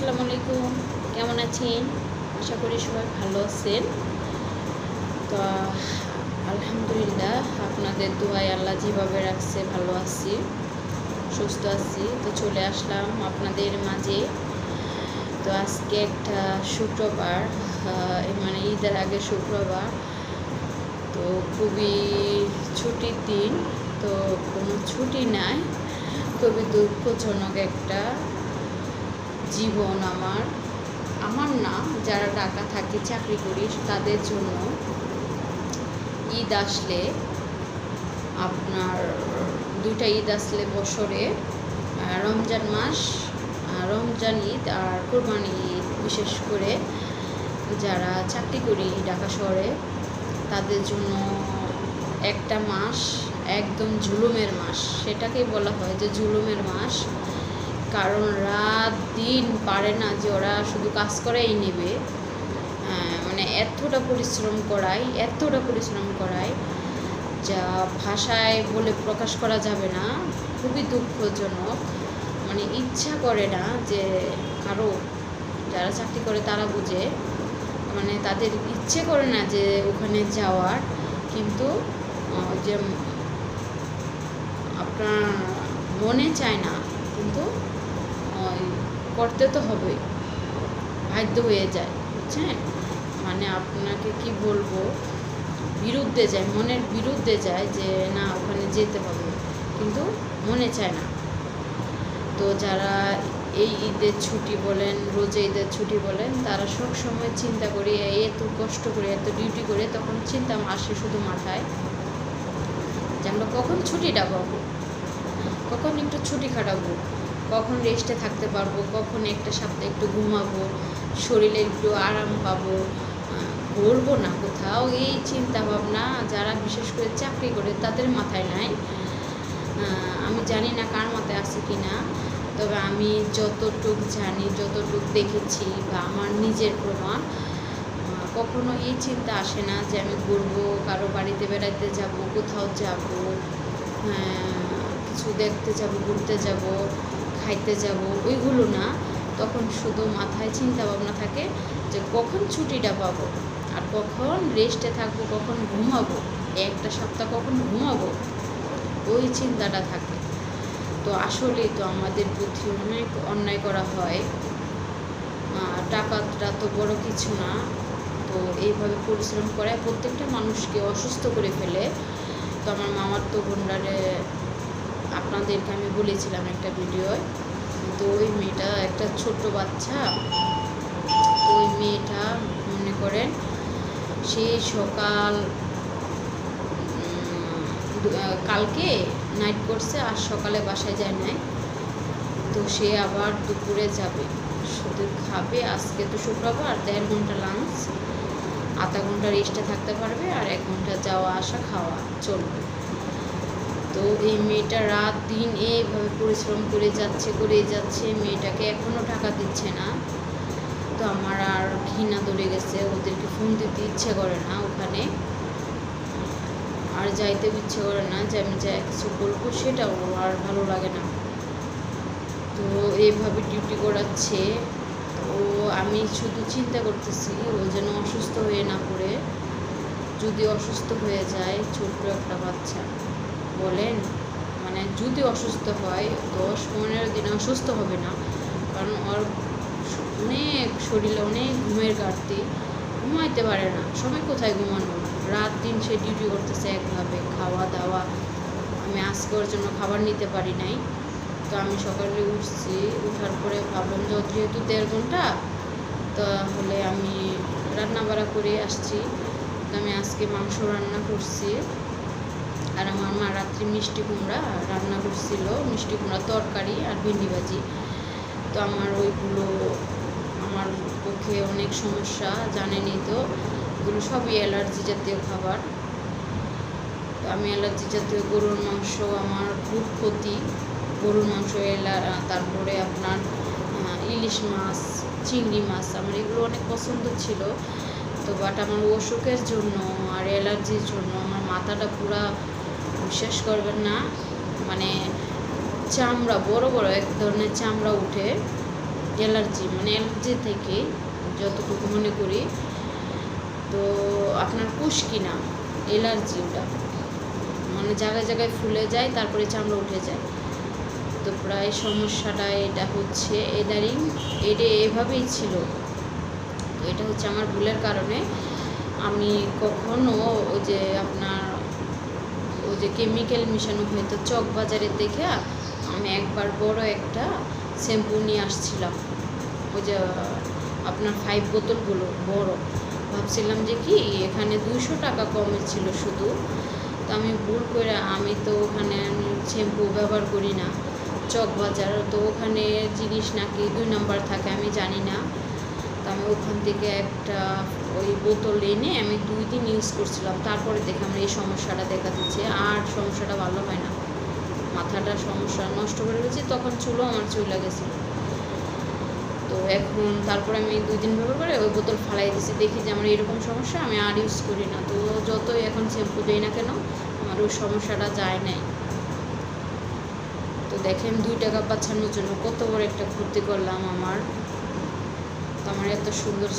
আসসালামু আলাইকুম, কেমন আছেন? আশা করি সবাই ভালো আছেন। তো আলহামদুলিল্লাহ, আপনাদের দোয়ায় আল্লাহ যেভাবে রাখছে ভালো আছি, সুস্থ আছি। তো চলে আসলাম আপনাদের মাঝে। তো আজকে একটা শুক্রবার, মানে ঈদের আগে শুক্রবার। তো খুবই ছুটির দিন, তো কোনো ছুটি নাই। খুবই দুঃখজনক একটা জীবন আমার না, যারা ঢাকা থাকি, চাকরি করি, তাদের জন্য ঈদ আসলে, আপনার দুইটা ঈদ আসলে বছরে, রমজান মাস, রমজান ঈদ আর কোরবানি ঈদ, বিশেষ করে যারা চাকরি করি ঢাকা শহরে, তাদের জন্য একটা মাস একদম জুলুমের মাস। সেটাকেই বলা হয় যে জুলুমের মাস। কারণ রাত দিন পারে না যে ওরা শুধু কাজ করেই নেবে, মানে এতটা পরিশ্রম করায় যা ভাষায় বলে প্রকাশ করা যাবে না। খুবই দুঃখজনক। মানে ইচ্ছা করে না যে কারো, যারা চাকরি করে তারা বুঝে, মানে তাদের ইচ্ছে করে না যে ওখানে যাওয়ার, কিন্তু যে আপনার মনে চায় না, কিন্তু করতে তো হবেই, বাধ্য হয়ে যায়, বুঝছেন? মানে আপনাকে কি বলবো, বিরুদ্ধে যায়, মনের বিরুদ্ধে যায় যে না, ওখানে যেতে হবে, কিন্তু মনে চায় না। তো যারা এই ঈদের ছুটি বলেন, রোজা ঈদের ছুটি বলেন, তারা সব সময় চিন্তা করি, এত কষ্ট করে, এত ডিউটি করে, তখন চিন্তা আসে শুধু মাথায় যে আমরা কখন ছুটিটা পাবো, কখন একটু ছুটি কাটাবো, কখন রেস্টে থাকতে পারবো, কখন একটা সপ্তাহে একটু ঘুমাবো, শরীরে একটু আরাম পাবো, ঘুরবো না কোথাও। এই চিন্তা ভাবনা যারা বিশেষ করে চাকরি করে তাদের মাথায় নাই। আমি জানি না কার মাথায় আছে কি না, তবে আমি যতটুক জানি, যতটুক দেখেছি, বা আমার নিজের প্রমাণ, কখনো এই চিন্তা আসে না যে আমি ঘুরবো, কারো বাড়িতে বেড়াতে যাব, কোথাও যাব, কিছু দেখতে যাব, ঘুরতে যাব, খাইতে যাব, ওইগুলো না। তখন শুধু মাথায় চিন্তা ভাবনা থাকে যে কখন ছুটিটা পাবো, আর কখন রেস্টে থাকবো, কখন ঘুমাবো, একটা সপ্তাহ কখন ঘুমাবো, ওই চিন্তাটা থাকে। তো আসলেই তো আমাদের প্রতি অনেক অন্যায় করা হয়। টাকাটা তো বড় কিছু না, তো এইভাবে পরিশ্রম করে প্রত্যেকটা মানুষকে অসুস্থ করে ফেলে। তো আমার মামার তো বোনরারে আপনাদেরকে আমি বলেছিলাম একটা ভিডিওয়। তো ওই মেয়েটা একটা ছোট্ট বাচ্চা। তো ওই মেয়েটা মনে করেন সেই কালকে নাইট করছে, আর সকালে বাসায় যায় নাই। তো সে আবার দুপুরে যাবে, শুধু খাবে। আজকে তো শুক্রবার, 1.5 ঘন্টা লাঞ্চ, আধা ঘন্টা রেস্টে থাকতে পারবে, আর 1 ঘন্টা যাওয়া আসা খাওয়া চলবে। তো এই মেয়েটা রাত দিন এইভাবে পরিশ্রম করে যাচ্ছে, মেয়েটাকে এখনও টাকা দিচ্ছে না। তো আমার আর ঘৃণা ধরে গেছে, ওদেরকে ফোন দিতে ইচ্ছে করে না, ওখানে আর যাইতে ইচ্ছে করে না, যে আমি যা কিছু বলবো সেটাও আর ভালো লাগে না। তো এইভাবে ডিউটি করাচ্ছে। তো আমি শুধু চিন্তা করতেছি ও যেন অসুস্থ হয়ে না পড়ে। যদি অসুস্থ হয়ে যায়, ছোট্ট একটা বাচ্চা, বলেন, মানে যদি অসুস্থ হয় 10-15 দিন অসুস্থ হবে না, কারণ ওর অনেক শরীরে অনেক ঘুমের ঘাটতি, ঘুমাইতে পারে না। সময় কোথায় ঘুমানো, রাত দিন সে ডিউটি করতেছে একভাবে। খাওয়া দাওয়া, আমি আজকে ওর জন্য খাবার নিতে পারি নাই। তো আমি সকালে উঠছি, উঠার পরে ভাবলাম যে যেহেতু 1.5 ঘন্টা, তাহলে আমি রান্না বাড়া করে আসছি। তো আমি আজকে মাংস রান্না করছি, আর আমার মা রাত্রি মিষ্টি কুমড়া রান্না করছিল, মিষ্টি কুমড়া তরকারি আর ভেন্ডি ভাজি। তো আমার ওইগুলো, আমার পক্ষে অনেক সমস্যা, জানেনই তো, এগুলো সবই অ্যালার্জি জাতীয় খাবার। তো আমি অ্যালার্জি জাতীয় গরুর মাংস আমার খুব ক্ষতি। গরুর মাংস, তারপরে আপনার ইলিশ মাছ, চিংড়ি মাছ, আমার এগুলো অনেক পছন্দ ছিল। তো বাট আমার অসুখের জন্য আর অ্যালার্জির জন্য আমার মাথাটা পুরা, বিশ্বাস করবেন না, মানে চামড়া, বড় বড় এক ধরনের চামড়া উঠে, অ্যালার্জি, মানে অ্যালার্জি থেকে যতটুকু মনে করি, তো আপনার খুশকি না, অ্যালার্জি ওটা, মানে জায়গায় জায়গায় ফুলে যায়, তারপরে চামড়া উঠে যায়। তো প্রায় সমস্যাটা এটা হচ্ছে এদারিং, এটা এভাবেই ছিল। তো এটা হচ্ছে আমার ভুলের কারণে আমি কখনো ওই যে আপনার ওই যে কেমিক্যাল মিশানো হয়তো চক বাজারে দেখে আমি একবার বড় একটা শ্যাম্পু নিয়ে আসছিলাম, ওই যে আপনার 5 বোতলগুলো বড়, ভাবছিলাম যে কি এখানে 200 টাকা কমে ছিল শুধু। তো আমি ভুল করে, আমি তো ওখানে শ্যাম্পু ব্যবহার করি না, চক বাজার, তো ওখানে জিনিস নাকি 2 নম্বর থাকে আমি জানি না। তো আমি ওখান থেকে একটা ওই বোতল এনে আমি 2 দিন ইউজ করছিলাম, তারপরে দেখে আমার এই সমস্যাটা দেখা দিচ্ছে, আর সমস্যাটা ভালো হয় না, মাথাটা সমস্যা নষ্ট করে ফেলেছি, তখন চুলও আমার চুলে গেছিলো। তো এখন তারপরে আমি 2 দিন ব্যবহার করে ওই বোতল ফালাই দিয়েছি, দেখি যে আমার এরকম সমস্যা, আমি আর ইউজ করি না। তো যতই এখন শ্যাম্পু দিই না কেন আমার ওই সমস্যাটা যায় নাই। তো দেখেন 2 টাকা বাঁচানোর জন্য কত বড় একটা ক্ষতি করলাম আমার। তো আমার এত সুন্দর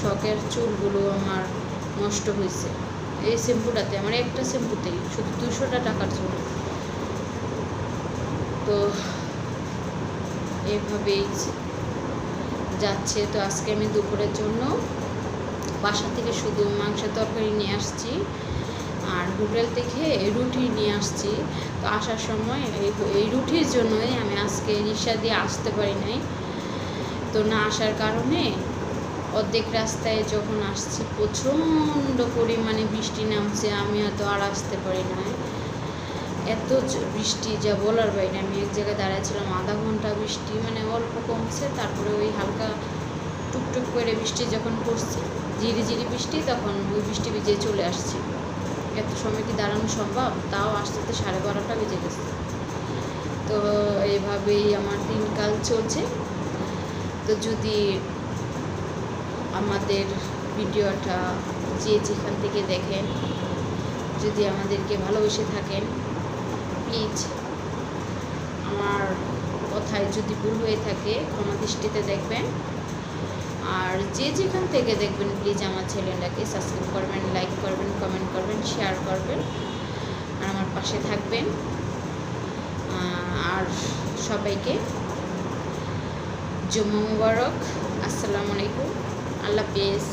শখের চুলগুলো আমার নষ্ট হয়েছে এই শ্যাম্পুটাতে, আমার একটা শ্যাম্পুতেই শুধু 200 টাকার জন্য। তো এভাবেই যাচ্ছে। তো আজকে আমি দুপুরের জন্য বাসা থেকে শুধু মাংসের তরকারি নিয়ে আসছি, আর হোটেল থেকে রুটি নিয়ে আসছি। তো আসার সময় এই রুটির জন্যই আমি আজকে রিক্সা দিয়ে আসতে পারি নাই। তো না আসার কারণে অর্ধেক রাস্তায় যখন আসছি প্রচণ্ড পরিমাণে বৃষ্টি নামছে, আমি হয়তো আর আসতে পারি নাই, এত বৃষ্টি যা বলার বাইরে। আমি এক জায়গায় দাঁড়াইছিলাম আধা ঘন্টা, বৃষ্টি মানে অল্প কমছে, তারপরে ওই হালকা টুকটুক করে বৃষ্টি যখন পড়ছে, ঝিরি ঝিরি বৃষ্টি, তখন ওই বৃষ্টি ভিজে চলে আসছে। এত সময় কি দাঁড়ানো সম্ভব? তাও আসতে তো 12:30 বেজে গেছে। তো এইভাবেই আমার দিনকাল চলছে। তো যদি আমাদের ভিডিওটা যে যেখান থেকে দেখেন, যদি আমাদেরকে ভালোবেসে থাকেন, প্লিজ আমার কথায় যদি ভুল হয়ে থাকে ক্ষমা দৃষ্টিতে দেখবেন। আর যে যেখান থেকে দেখবেন প্লিজ আমার চ্যানেলটাকে সাবস্ক্রাইব করবেন, লাইক করবেন, কমেন্ট করবেন, শেয়ার করবেন, আর আমার পাশে থাকবেন। আর সবাইকে জুম্মা মুবারক, আসসালামু আলাইকুম, আল্লাহ হাফেজ।